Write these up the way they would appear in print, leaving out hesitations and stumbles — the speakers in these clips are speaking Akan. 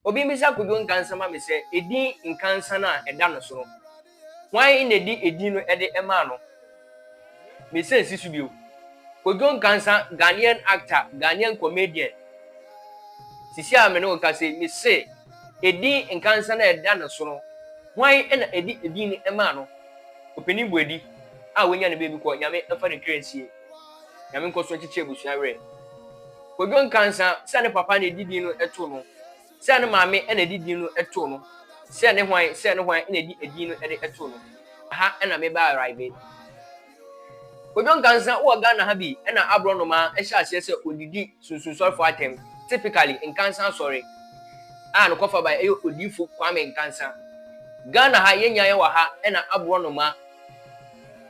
obi mi sa Kodwo Nkansa ma me se edin Nkansa na eda no so no why in edi edin no ede ema no me se nsisu bio Kodwo Nkansa Ghanaian actor Ghanaian comedian sisi a me no ka se me se edin Nkansa na eda no so no why na edi edin ema no openi buedi a wonya ne bebi ko nyame afa ne krensie nyame nko so chiche busua we Kodwo Nkansa se ne papa ne didi no eto no se ne maame na didi no eto no se ne hwan na di edin no eto no aha na me ba arrive Kodwo Nkansa wo Ghana ha bi na abro no ma ehya ase se odidi sunsun sorry for atem typically Nkansa sorry no kofa ba eyo odifu Kwame Nkansa Ghana ha yenya ye wa ha na abro no ma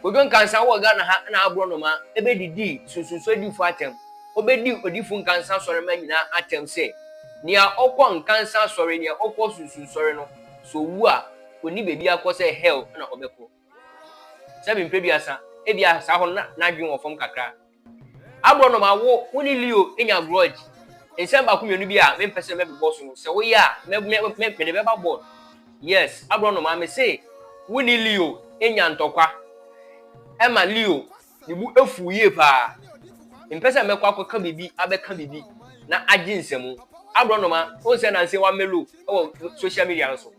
Kodwo Nkansa wo Ghana ha na abro no ma ebe didi sunsun so difu atem obedi odifu Nkansa sorry ma nyina atem se nia okwo Nkansa sorry nia okwo sunsun sorry no so wu a oni bebi akose hell na obeko sabi mpebi asa ebia sa ho na dwen ofom kakra abro no ma wo woni Leo enya grudge ensem ba kumienu bi a me pese me boss no se wo ya me be ba board yes abro no ma me say woni Leo enya ntokwa ema Leo nibu efu ye pa mpese me kwa ka bibi abeka bibi na agi nsemu abro no ma o se na nse wa melo o social media no so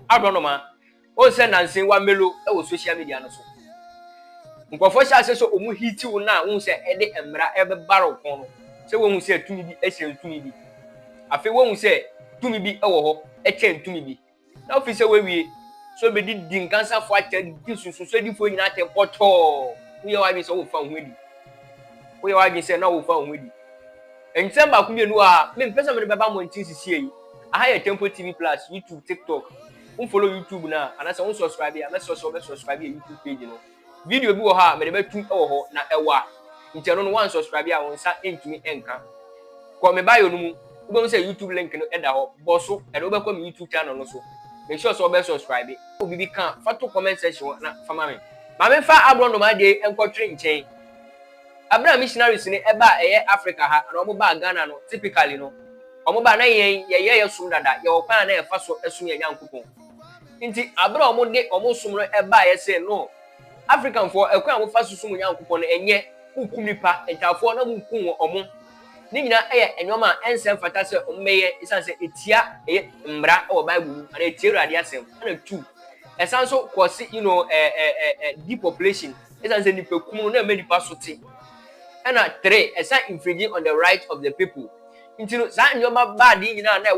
abro no ma o se na nse wa melo e social media no so nkofo sha se so omu hiti wo na wo se ede emra ebe baro kon no se wo hu se tumi bi ehye tumi bi afi wo hu se tumi bi ewo ho eche tumi bi na ofi se we wie so be di Nkansa fo ache di susu di fo nyina te poto wo ye wa bi se wo fa hu edi wo ye wa bi se na wo fa hu edi ensem ba ku mienu a me mpesa me be ba mo ntin sisi yi aha ye Tempo TV Plus YouTube TikTok follow YouTube na ana se subscribe ya me subscribe YouTube page no video bi wo ha me de betu ewo ho na ewa nteno no wan subscribe ya won sa entumi enka ko me bayo no mu wo say YouTube link no eda ho boso e do be ko me YouTube channel no so make sure so be subscribe obi bi kan fa to comment section na fama me ma me fa abro no ma de enkotwe nchen abra missionaries ni eba eye Africa ha na omo ba Ghana no typically no omo ba na ye sum dada ye wo kwa na e fa so esum ye nyankopon nti abra omo de omo sum no eba ye say no African for ekwa mo fa susu nyankopon no enye hukum nipa entafo na hukum omo ni nyina eye enyoma ensem fata se ommeye isan se etia eye mbra o Bible na etia urade asem na tu esan so cause depopulation isan se nipa kum na medipa so te na 3 esan infringing on the right of the people nti no sa enyoma bad nyina na